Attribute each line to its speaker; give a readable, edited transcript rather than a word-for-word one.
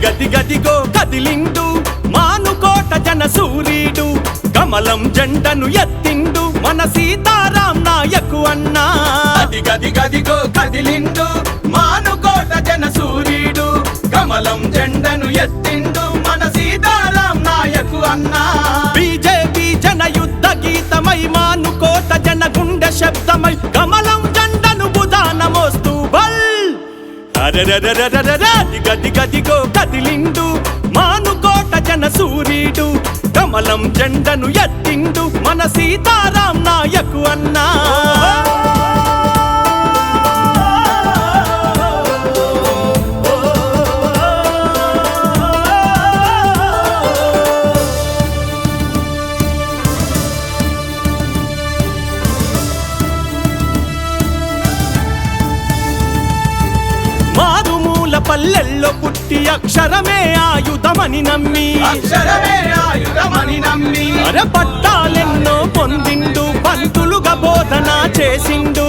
Speaker 1: గదిగో కదిలిండు మానుకోట జన సూర్యుడు కమలం జెండను ఎత్తిండు మన సీతారాం నాయకు అన్నా
Speaker 2: గదిగో కదిలిండు మానుకోట జన సూర్యుడు కమలం జెండను ఎత్తిండు మన సీతారాం నాయకు అన్నా
Speaker 1: బీజేపీ జన యుద్ధ గీతమై మానుకోట జన గుండె శబ్దమై కమలం జెండను బుధాన మోస్తూ బల్ గదిగో కదిలిండు మానుకోట జన సూర్యుడు కమలం జెండను ఎత్తిండు మన సీతారాం నాయకు అన్నా పల్లెల్లో పుట్టి అక్షరమే ఆయుధమని నమ్మి అరపట్టాలెన్నో పొందిండు పంతులుగా బోధన చేసిండు